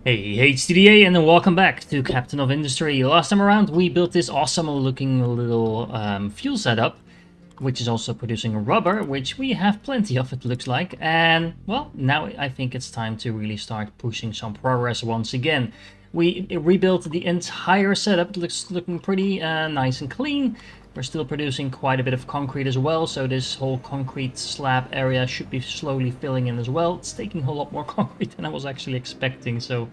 Hey HTDA, and welcome back to Captain of Industry. Last time around we built this awesome looking little fuel setup, which is also producing rubber, which we have plenty of, it looks like. And well, now I think it's time to really start pushing some progress once again. We rebuilt the entire setup. It looks looking pretty nice and clean. We're still producing quite a bit of concrete as well, so this whole concrete slab area should be slowly filling in as well. It's taking a whole lot more concrete than I was actually expecting, so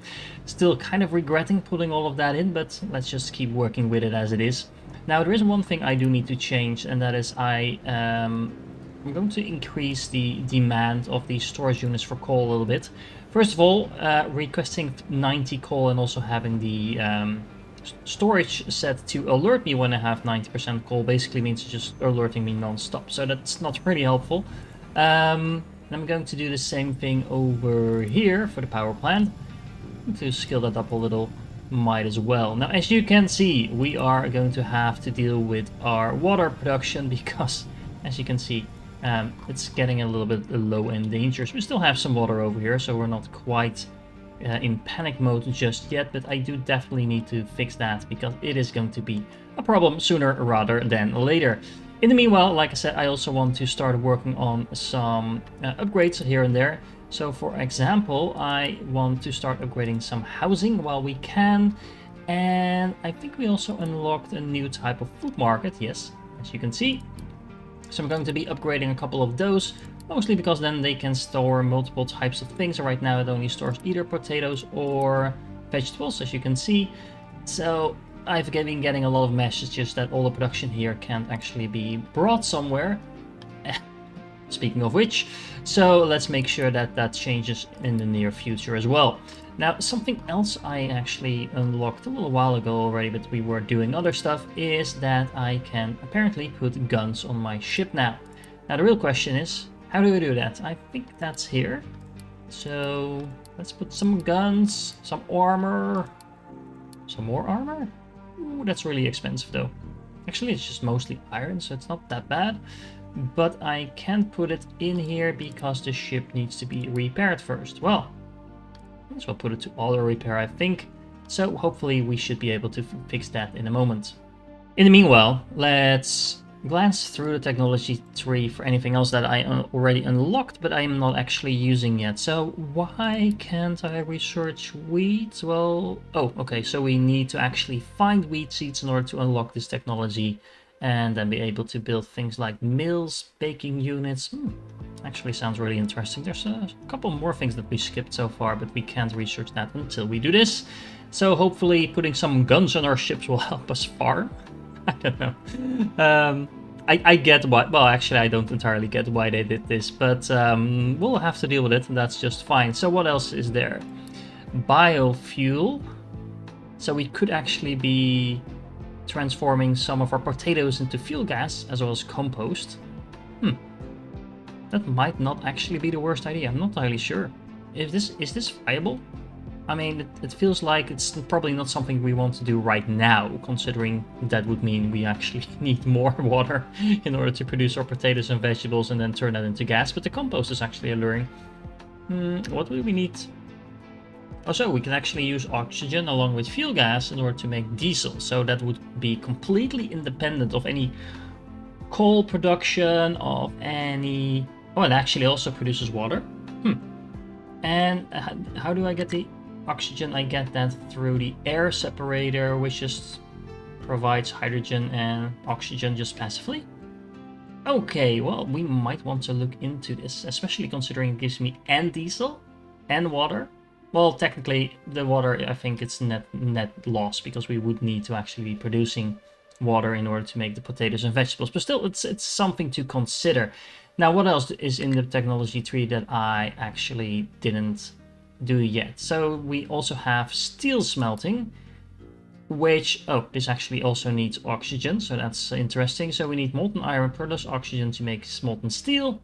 still kind of regretting putting all of that in, but let's just keep working with it as it is. Now there is one thing I do need to change, and that is I'm going to increase the demand of these storage units for coal a little bit. First of all, requesting 90 coal and also having the storage set to alert me when I have 90% coal basically means just alerting me non-stop, so that's not really helpful. I'm going to do the same thing over here for the power plant. To scale that up a little, might as well. Now as you can see, we are going to have to deal with our water production because as you can see, it's getting a little bit low and dangerous. We still have some water over here, so we're not quite in panic mode just yet, but I do definitely need to fix that because it is going to be a problem sooner rather than later. In the meanwhile, like I said, I also want to start working on some upgrades here and there. So for example, I want to start upgrading some housing while we can, and I think we also unlocked a new type of food market, yes, as you can see. So I'm going to be upgrading a couple of those, mostly because then they can store multiple types of things. Right now it only stores either potatoes or vegetables, as you can see. So I've been getting a lot of messages that all the production here can't actually be brought somewhere. Speaking of which, so let's make sure that that changes in the near future as well. Now, something else I actually unlocked a little while ago already, but we were doing other stuff, is that I can apparently put guns on my ship now. Now, the real question is, how do I do that? I think that's here. So let's put some guns, some armor, some more armor. Ooh, that's really expensive though. Actually, it's just mostly iron, so it's not that bad. But I can't put it in here because the ship needs to be repaired first. Well, let's well put it to auto repair, I think. So hopefully we should be able to fix that in a moment. In the meanwhile, let's glance through the technology tree for anything else that I already unlocked, but I am not actually using yet. So why can't I research wheat? Well, oh, okay, so we need to actually find wheat seeds in order to unlock this technology and then be able to build things like mills, baking units. Actually sounds really interesting. There's a couple more things that we skipped so far, but we can't research that until we do this. So hopefully putting some guns on our ships will help us farm. I don't know. I get why, well actually I don't entirely get why they did this, but we'll have to deal with it and that's just fine. So what else is there? Biofuel. So we could actually be transforming some of our potatoes into fuel gas as well as compost. That might not actually be the worst idea. I'm not entirely sure. Is this viable? I mean, it feels like it's probably not something we want to do right now, considering that would mean we actually need more water in order to produce our potatoes and vegetables and then turn that into gas. But the compost is actually alluring. What do we need? Also, we can actually use oxygen along with fuel gas in order to make diesel. So that would be completely independent of any coal production, of any... Oh, it actually also produces water. And how do I get the oxygen? I get that through the air separator, which just provides hydrogen and oxygen just passively. Okay, well, we might want to look into this, especially considering it gives me and diesel and water. Well, technically, the water, I think it's net loss because we would need to actually be producing water in order to make the potatoes and vegetables. But still, it's something to consider. Now, what else is in the technology tree that I actually didn't do yet? So we also have steel smelting, which, oh, this actually also needs oxygen, so that's interesting. So we need molten iron plus oxygen to make molten steel.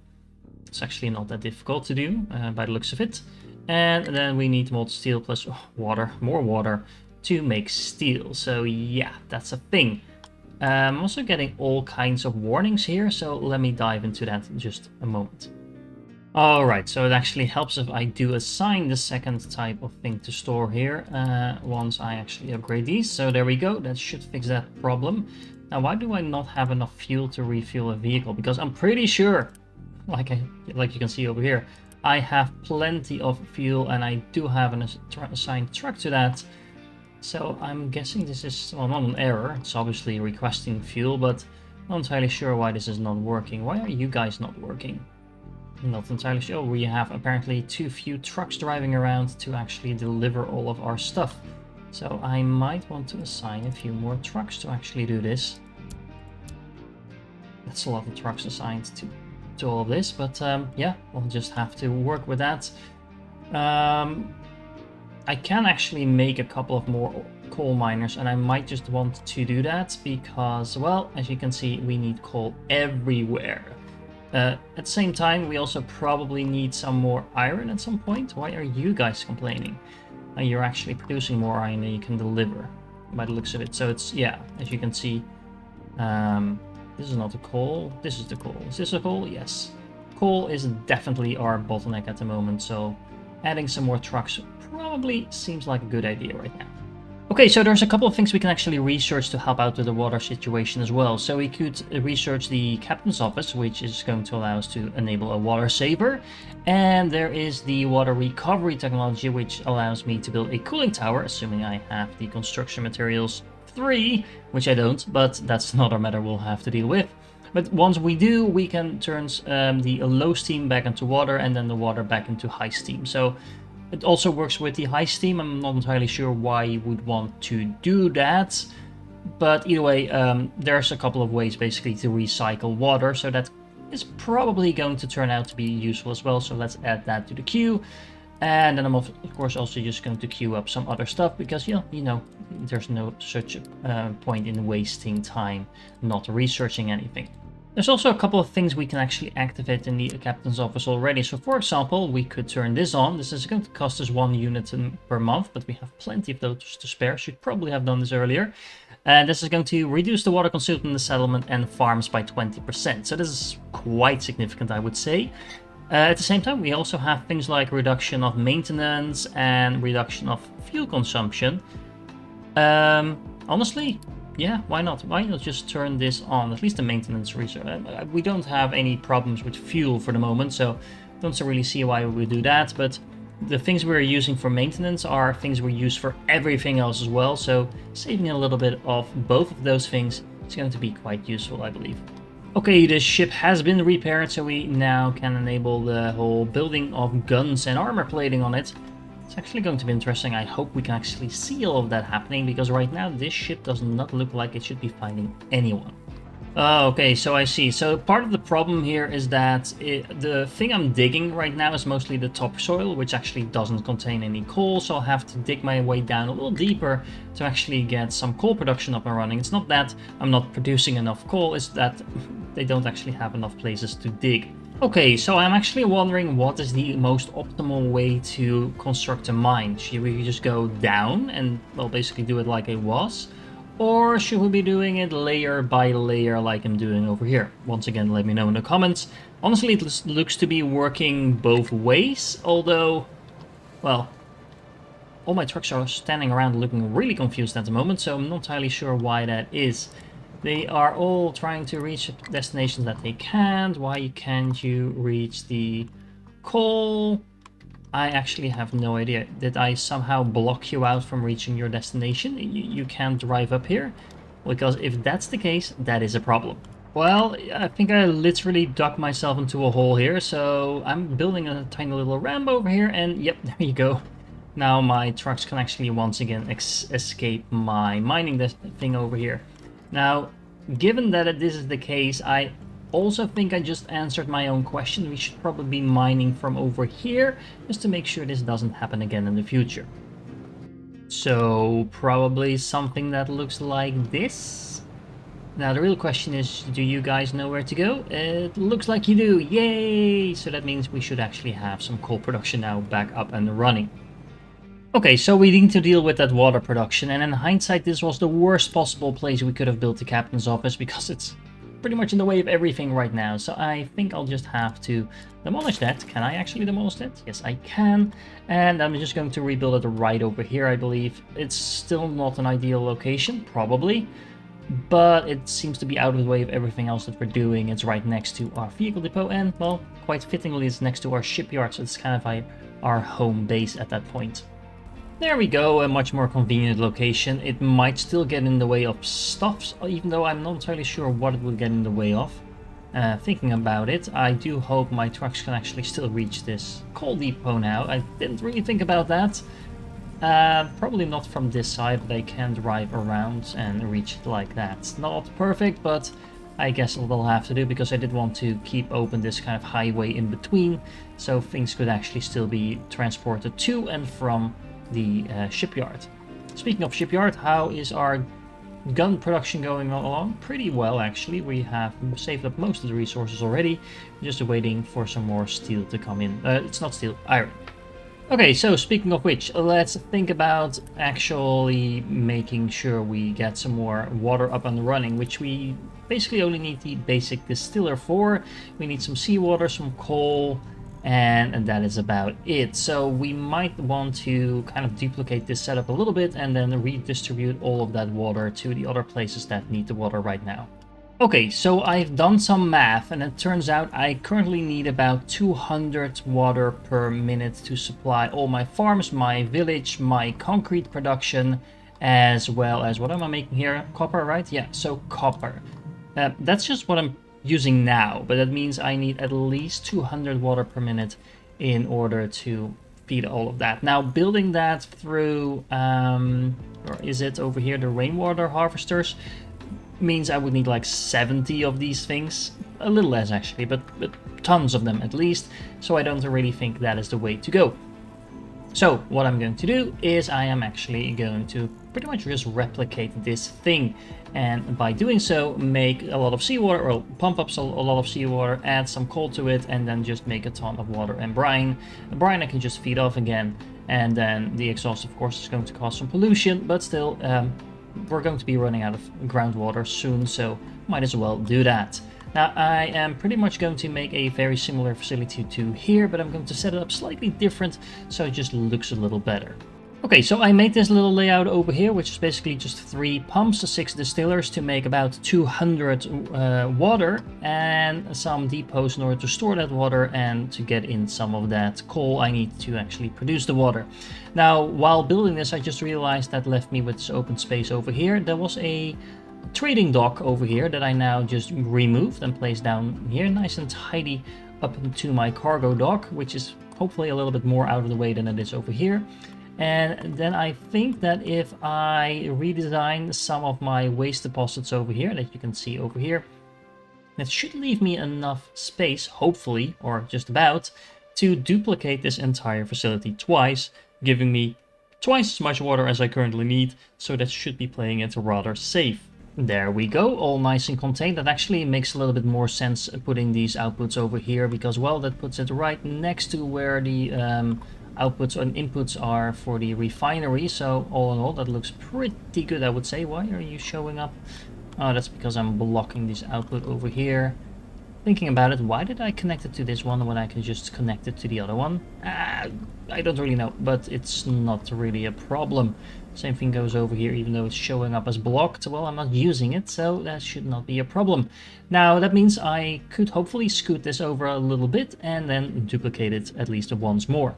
It's actually not that difficult to do by the looks of it. And then we need molten steel plus water, more water, to make steel. So yeah, that's a thing. I'm also getting all kinds of warnings here, so let me dive into that in just a moment. Alright, so it actually helps if I do assign the second type of thing to store here once I actually upgrade these. So there we go, that should fix that problem. Now why do I not have enough fuel to refuel a vehicle? Because I'm pretty sure, like you can see over here, I have plenty of fuel and I do have an assigned truck to that. So I'm guessing this is, well, not an error, it's obviously requesting fuel, but I'm not entirely sure why this is not working. Why are you guys not working? Not entirely sure. We have apparently too few trucks driving around to actually deliver all of our stuff. So I might want to assign a few more trucks to actually do this. That's a lot of trucks assigned to all of this, but yeah, we'll just have to work with that. I can actually make a couple of more coal miners, and I might just want to do that because, well, as you can see, we need coal everywhere. At the same time, we also probably need some more iron at some point. Why are you guys complaining? You're actually producing more iron than you can deliver, by the looks of it. So it's, yeah, as you can see, this is not a coal, this is the coal. Is this a coal? Yes. Coal is definitely our bottleneck at the moment, so adding some more trucks probably seems like a good idea right now. Okay, so there's a couple of things we can actually research to help out with the water situation as well. So we could research the captain's office, which is going to allow us to enable a water saver. And there is the water recovery technology, which allows me to build a cooling tower, assuming I have the construction materials 3, which I don't, but that's another matter we'll have to deal with. But once we do, we can turn the low steam back into water and then the water back into high steam. So it also works with the high steam. I'm not entirely sure why you would want to do that. But either way, there's a couple of ways basically to recycle water. So that is probably going to turn out to be useful as well. So let's add that to the queue. And then I'm of course also just going to queue up some other stuff because, you know, there's no such point in wasting time not researching anything. There's also a couple of things we can actually activate in the captain's office already. So for example, we could turn this on. This is going to cost us 1 unit per month, but we have plenty of those to spare. Should probably have done this earlier. And this is going to reduce the water consumed in the settlement and farms by 20%. So this is quite significant, I would say. At the same time, we also have things like reduction of maintenance and reduction of fuel consumption. Honestly, yeah, why not? Why not just turn this on, at least the maintenance research? We don't have any problems with fuel for the moment, so don't really see why we would do that. But the things we're using for maintenance are things we use for everything else as well, so saving a little bit of both of those things is going to be quite useful, I believe. Okay, the ship has been repaired, so we now can enable the whole building of guns and armor plating on it. It's actually going to be interesting. I hope we can actually see all of that happening, because right now this ship does not look like it should be finding anyone. Okay, so I see. So part of the problem here is that the thing I'm digging right now is mostly the topsoil, which actually doesn't contain any coal, so I'll have to dig my way down a little deeper to actually get some coal production up and running. It's not that I'm not producing enough coal, it's that they don't actually have enough places to dig. Okay, so I'm actually wondering what is the most optimal way to construct a mine. Should we just go down and, well, basically do it like it was? Or should we be doing it layer by layer like I'm doing over here? Once again, let me know in the comments. Honestly, it looks to be working both ways, although, well, all my trucks are standing around looking really confused at the moment, so I'm not entirely sure why that is. They are all trying to reach destinations that they can't. Why can't you reach the coal? I actually have no idea. Did I somehow block you out from reaching your destination? You can't drive up here? Because if that's the case, that is a problem. Well, I think I literally dug myself into a hole here, so I'm building a tiny little ramp over here, and yep, there you go. Now my trucks can actually once again escape my mining thing over here. Now, given that this is the case, I also think I just answered my own question. We should probably be mining from over here, just to make sure this doesn't happen again in the future. So, probably something that looks like this. Now, the real question is, do you guys know where to go? It looks like you do, yay! So that means we should actually have some coal production now back up and running. Okay, so we need to deal with that water production, and in hindsight this was the worst possible place we could have built the captain's office, because it's pretty much in the way of everything right now, so I think I'll just have to demolish that. Can I actually demolish that? Yes, I can. And I'm just going to rebuild it right over here, I believe. It's still not an ideal location, probably, but it seems to be out of the way of everything else that we're doing. It's right next to our vehicle depot, and, well, quite fittingly, it's next to our shipyard, so it's kind of our home base at that point. There we go, a much more convenient location. It might still get in the way of stuff, even though I'm not entirely sure what it would get in the way of. Thinking about it, I do hope my trucks can actually still reach this coal depot now. I didn't really think about that. Probably not from this side, they can drive around and reach it like that. Not perfect, but I guess they'll have to do, because I did want to keep open this kind of highway in between, so things could actually still be transported to and from the shipyard. Speaking of shipyard, how is our gun production going along? Pretty well, actually. We have saved up most of the resources already, just waiting for some more steel to come in. It's not steel, iron. Okay, so speaking of which, let's think about actually making sure we get some more water up and running, which we basically only need the basic distiller for. We need some seawater, some coal, and that is about it. So we might want to kind of duplicate this setup a little bit and then redistribute all of that water to the other places that need the water right now. Okay, so I've done some math, and it turns out I currently need about 200 water per minute to supply all my farms, my village, my concrete production, as well as, what am I making here? Copper, right? Yeah, so copper. That's just what I'm using now, but that means I need at least 200 water per minute in order to feed all of that. Now, building that through, or is it over here, the rainwater harvesters, means I would need like 70 of these things. A little less actually, but tons of them at least, so I don't really think that is the way to go. So what I'm going to do is I am actually going to pretty much just replicate this thing, and by doing so make a lot of seawater, or pump up a lot of seawater, add some coal to it, and then just make a ton of water and brine. The brine I can just feed off again, and then the exhaust of course is going to cause some pollution, but still we're going to be running out of groundwater soon, so might as well do that. Now, I am pretty much going to make a very similar facility to here, but I'm going to set it up slightly different so it just looks a little better. Okay, so I made this little layout over here, which is basically just 3 pumps, 6 distillers to make about 200 water, and some depots in order to store that water and to get in some of that coal I need to actually produce the water. Now, while building this, I just realized that left me with this open space over here. There was a trading dock over here that I now just removed and placed down here, nice and tidy, up into my cargo dock, which is hopefully a little bit more out of the way than it is over here. And then I think that if I redesign some of my waste deposits over here, that you can see over here, that should leave me enough space, hopefully, or just about, to duplicate this entire facility twice, giving me twice as much water as I currently need, so that should be playing it rather safe. There we go, all nice and contained. That actually makes a little bit more sense putting these outputs over here, because, well, that puts it right next to where the outputs and inputs are for the refinery. So all in all, that looks pretty good, I would say. Why are you showing up? Oh, that's because I'm blocking this output over here. Thinking about it, why did I connect it to this one when I can just connect it to the other one? I don't really know, but it's not really a problem. Same thing goes over here, even though it's showing up as blocked. Well, I'm not using it, so that should not be a problem. Now, that means I could hopefully scoot this over a little bit and then duplicate it at least once more.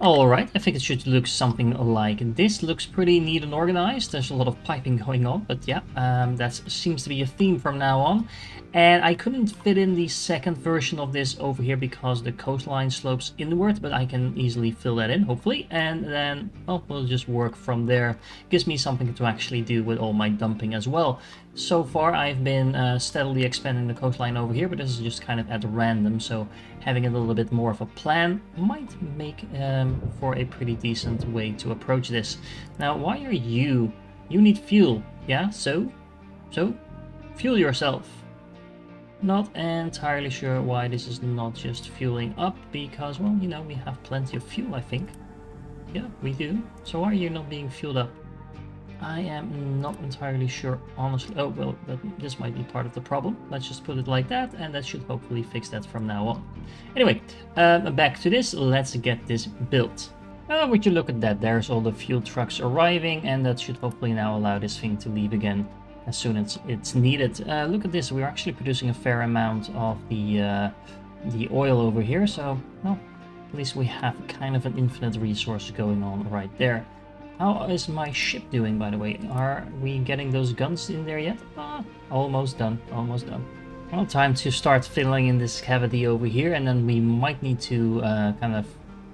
Alright, I think it should look something like this. Looks pretty neat and organized. There's a lot of piping going on, but yeah, that seems to be a theme from now on. And I couldn't fit in the second version of this over here because the coastline slopes inward, but I can easily fill that in, hopefully. And then, well, we'll just work from there. Gives me something to actually do with all my dumping as well. So far, I've been steadily expanding the coastline over here, but this is just kind of at random, so having a little bit more of a plan might make for a pretty decent way to approach this. Now, why are you? You need fuel, yeah? So fuel yourself. Not entirely sure why this is not just fueling up, because, well, you know, we have plenty of fuel, I think. Yeah, we do. So why are you not being fueled up? I am not entirely sure, honestly. Oh, well, this might be part of the problem. Let's just put it like that, and that should hopefully fix that from now on. Anyway, back to this. Let's get this built. Would you look at that? There's all the fuel trucks arriving, and that should hopefully now allow this thing to leave again as soon as it's needed. Look at this. We're actually producing a fair amount of the oil over here, so, well, at least we have kind of an infinite resource going on right there. How is my ship doing, by the way? Are we getting those guns in there yet? Almost done, almost done. Well, time to start filling in this cavity over here, and then we might need to kind of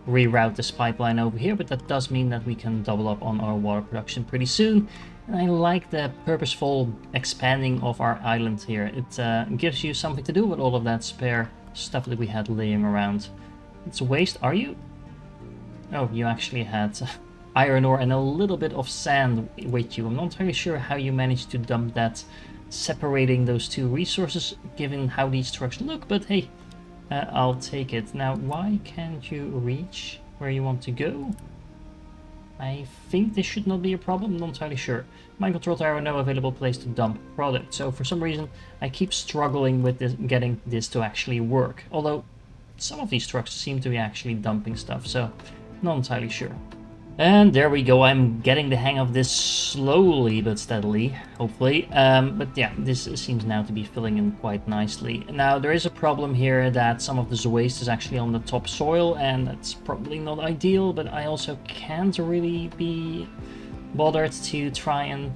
reroute this pipeline over here, but that does mean that we can double up on our water production pretty soon. And I like the purposeful expanding of our island here. It gives you something to do with all of that spare stuff that we had laying around. It's a waste, are you? Oh, you actually had iron ore and a little bit of sand with you. I'm not entirely sure how you managed to dump that, separating those two resources, given how these trucks look, but hey, I'll take it. Now, why can't you reach where you want to go? I think this should not be a problem, I'm not entirely sure. Mind control tower, no available place to dump product. So for some reason, I keep struggling with this, getting this to actually work. Although, some of these trucks seem to be actually dumping stuff, so not entirely sure. And there we go, I'm getting the hang of this slowly but steadily, hopefully. But yeah, this seems now to be filling in quite nicely. Now, there is a problem here that some of this waste is actually on the topsoil, and that's probably not ideal, but I also can't really be bothered to try and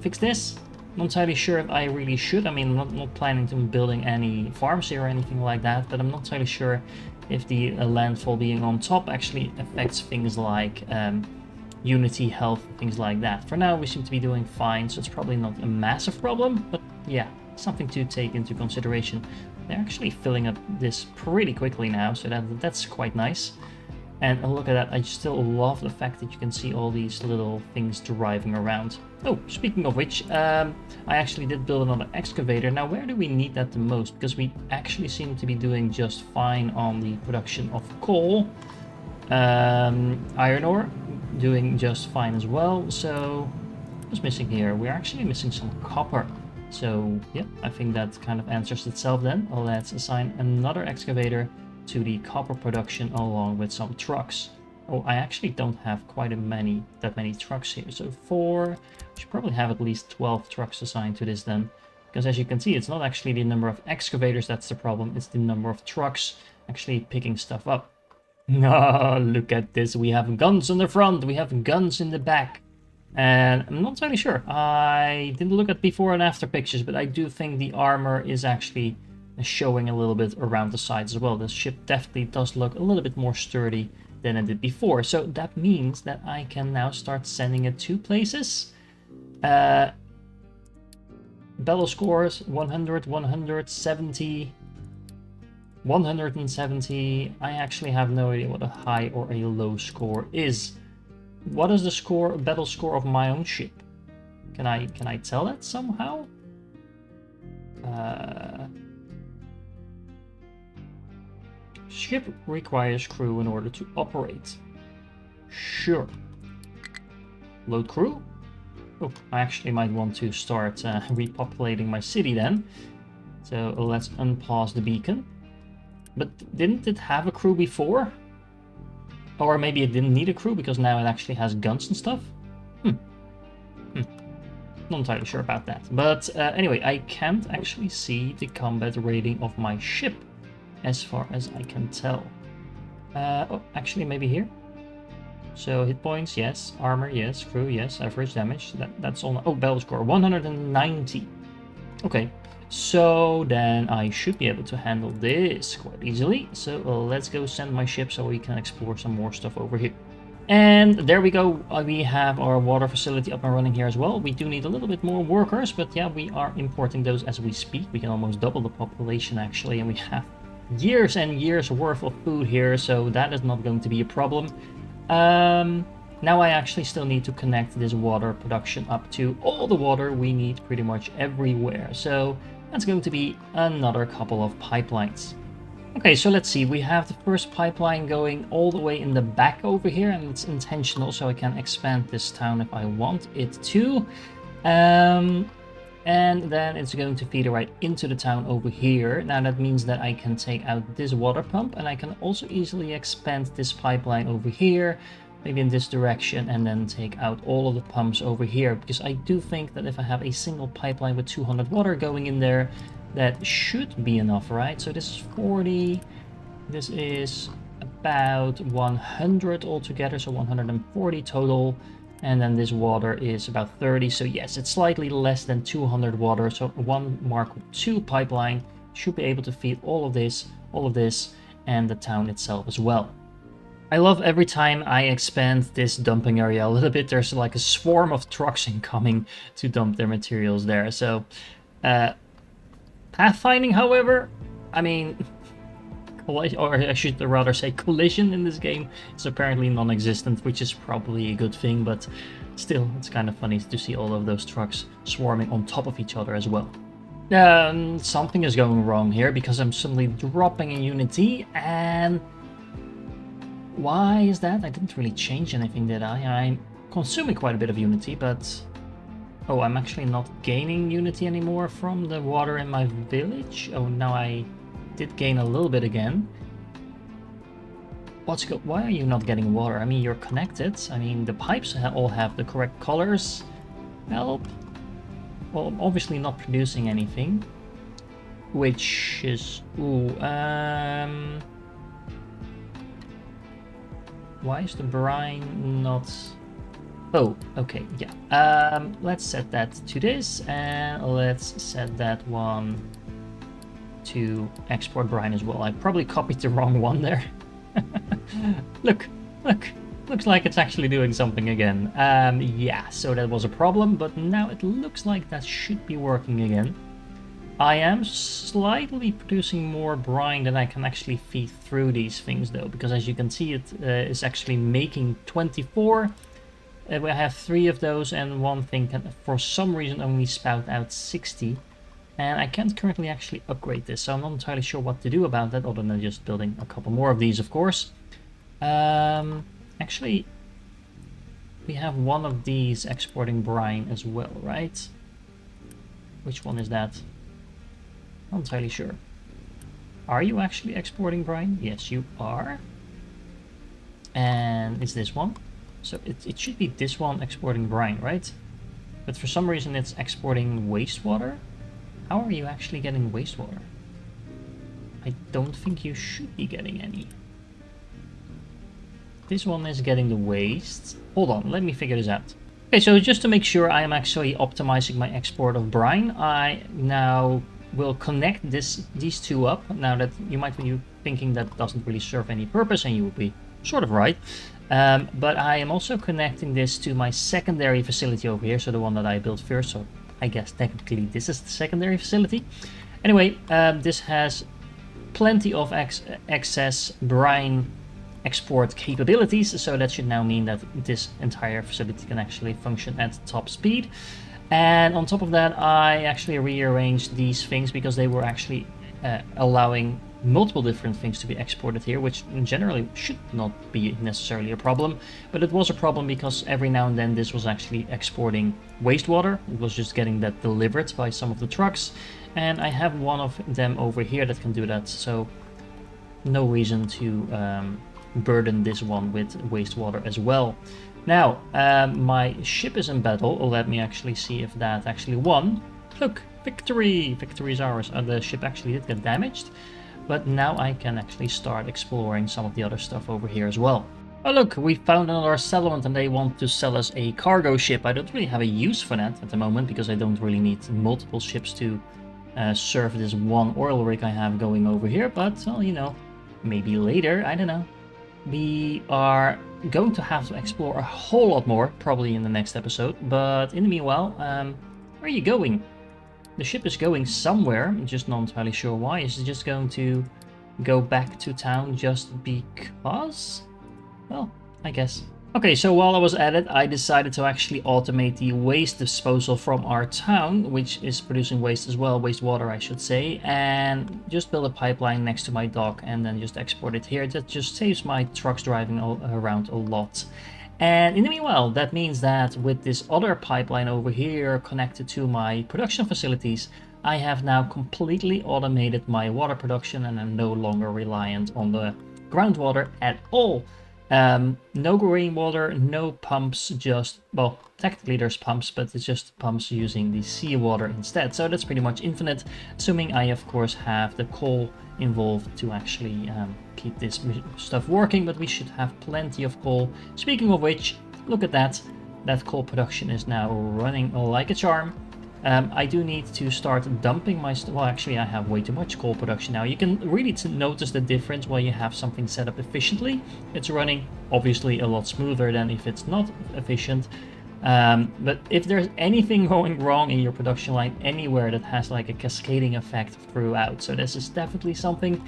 fix this. Not entirely sure if I really should. I mean, I'm not planning to building any farms here or anything like that, but I'm not entirely sure if the landfall being on top actually affects things like unity, health, things like that. For now, we seem to be doing fine, so it's probably not a massive problem, but yeah, something to take into consideration. They're actually filling up this pretty quickly now, so that's quite nice. And look at that, I still love the fact that you can see all these little things driving around. Oh, speaking of which, I actually did build another excavator. Now, where do we need that the most? Because we actually seem to be doing just fine on the production of coal. Iron ore, doing just fine as well. So, what's missing here? We're actually missing some copper. So, yeah, I think that kind of answers itself then. Let's assign another excavator to the copper production along with some trucks. Oh, I actually don't have quite that many trucks here. So we should probably have at least 12 trucks assigned to this then. Because as you can see, it's not actually the number of excavators that's the problem, it's the number of trucks actually picking stuff up. Oh, look at this. We have guns on the front, we have guns in the back. And I'm not entirely sure. I didn't look at before and after pictures, but I do think the armor is actually showing a little bit around the sides as well. The ship definitely does look a little bit more sturdy than it did before. So that means that I can now start sending it to places. Battle scores 100, 170, 170. I actually have no idea what a high or a low score is. What is the battle score of my own ship? Can I tell that somehow? Ship requires crew in order to operate. Sure. Load crew? Oh, I actually might want to start repopulating my city then. So let's unpause the beacon. But didn't it have a crew before? Or maybe it didn't need a crew because now it actually has guns and stuff? Not entirely sure about that. But anyway, I can't actually see the combat rating of my ship, as far as I can tell. Oh, actually, maybe here. So hit points, yes. Armor, yes. Crew, yes. Average damage. That's all. Oh, battle score 190. Okay, so then I should be able to handle this quite easily. So let's go send my ship so we can explore some more stuff over here. And there we go, we have our water facility up and running here as well. We do need a little bit more workers, but yeah, we are importing those as we speak. We can almost double the population actually, and we have years and years worth of food here, so that is not going to be a problem. Now I actually still need to connect this water production up to all the water we need pretty much everywhere. So that's going to be another couple of pipelines. Okay, so let's see. We have the first pipeline going all the way in the back over here, and it's intentional, so I can expand this town if I want it to. And then it's going to feed right into the town over here. Now that means that I can take out this water pump, and I can also easily expand this pipeline over here, maybe in this direction, and then take out all of the pumps over here, because I do think that if I have a single pipeline with 200 water going in there, that should be enough, right? So this is 40, this is about 100 altogether, so 140 total, and then this water is about 30, so yes, it's slightly less than 200 water, so one Mark II pipeline should be able to feed all of this, and the town itself as well. I love every time I expand this dumping area a little bit, there's like a swarm of trucks incoming to dump their materials there, so pathfinding, however, I mean, or I should rather say collision in this game is apparently non-existent, which is probably a good thing, but still, it's kind of funny to see all of those trucks swarming on top of each other as well. Something is going wrong here, because I'm suddenly dropping in Unity, and why is that? I didn't really change anything, did I? I'm consuming quite a bit of Unity, but oh, I'm actually not gaining Unity anymore from the water in my village. Oh, now I did gain a little bit again. Why are you not getting water? I mean, you're connected. I mean, the pipes all have the correct colors. Help. Well, I'm obviously not producing anything, which is why is the brine not? Oh, okay, yeah. Let's set that to this, and let's set that one to export brine as well. I probably copied the wrong one there. Look, looks like it's actually doing something again. Yeah, so that was a problem, but now it looks like that should be working again. I am slightly producing more brine than I can actually feed through these things though, because as you can see, it is actually making 24. We have 3 of those, and one thing can, for some reason, only spout out 60. And I can't currently actually upgrade this, so I'm not entirely sure what to do about that, other than just building a couple more of these, of course. Actually, we have one of these exporting brine as well, right? Which one is that? Not entirely sure. Are you actually exporting brine? Yes, you are. And it's this one. So it should be this one exporting brine, right? But for some reason it's exporting wastewater. How are you actually getting wastewater? I don't think you should be getting any. This one is getting the waste. Hold on, let me figure this out. Okay, so just to make sure I am actually optimizing my export of brine, I now will connect these two up. Now that you might be thinking that doesn't really serve any purpose, and you will be sort of right. But I am also connecting this to my secondary facility over here, so the one that I built first, so I guess technically this is the secondary facility. Anyway, this has plenty of excess brine export capabilities, so that should now mean that this entire facility can actually function at top speed. And on top of that, I actually rearranged these things because they were actually allowing multiple different things to be exported here, which generally should not be necessarily a problem, but it was a problem because every now and then this was actually exporting wastewater. It was just getting that delivered by some of the trucks, and I have one of them over here that can do that, so no reason to burden this one with wastewater as well. Now, my ship is in battle. Let me actually see if that actually won. Look, victory! Victory is ours. The ship actually did get damaged, but now I can actually start exploring some of the other stuff over here as well. Oh look, we found another settlement and they want to sell us a cargo ship. I don't really have a use for that at the moment because I don't really need multiple ships to serve this one oil rig I have going over here, but well, you know, maybe later, I don't know. We are going to have to explore a whole lot more, probably in the next episode, but in the meanwhile, where are you going? The ship is going somewhere, I'm just not entirely sure why. Is it just going to go back to town just because? Well, I guess Okay, so while I was at it, I decided to actually automate the waste disposal from our town, which is producing waste as well, wastewater I should say, and just build a pipeline next to my dock and then just export it here. That just saves my trucks driving around a lot. And in the meanwhile, that means that with this other pipeline over here connected to my production facilities, I have now completely automated my water production and I'm no longer reliant on the groundwater at all. No rainwater, no pumps, just, well, technically there's pumps, but it's just pumps using the seawater instead. So that's pretty much infinite, assuming I, of course, have the coal involved to actually keep this stuff working, but we should have plenty of coal. Speaking of which, look at that. That coal production is now running like a charm. I do need to start dumping my well, actually I have way too much coal production now. You can really notice the difference while you have something set up efficiently. It's running obviously a lot smoother than if it's not efficient. But if there's anything going wrong in your production line anywhere, that has like a cascading effect throughout. So this is definitely something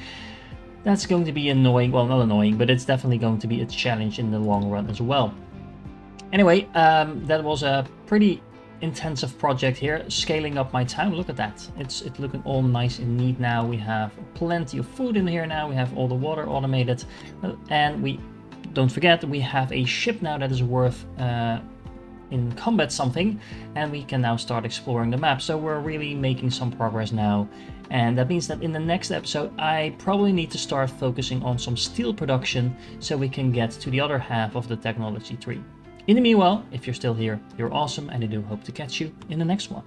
that's going to be annoying. Well, not annoying, but it's definitely going to be a challenge in the long run as well. Anyway, that was a pretty intensive project here, scaling up my town. Look at that, it's looking all nice and neat now. We have plenty of food in here now, we have all the water automated, and we don't forget we have a ship now that is worth in combat something, and we can now start exploring the map. So we're really making some progress now, and that means that in the next episode I probably need to start focusing on some steel production so we can get to the other half of the technology tree. In the meanwhile, if you're still here, you're awesome, and I do hope to catch you in the next one.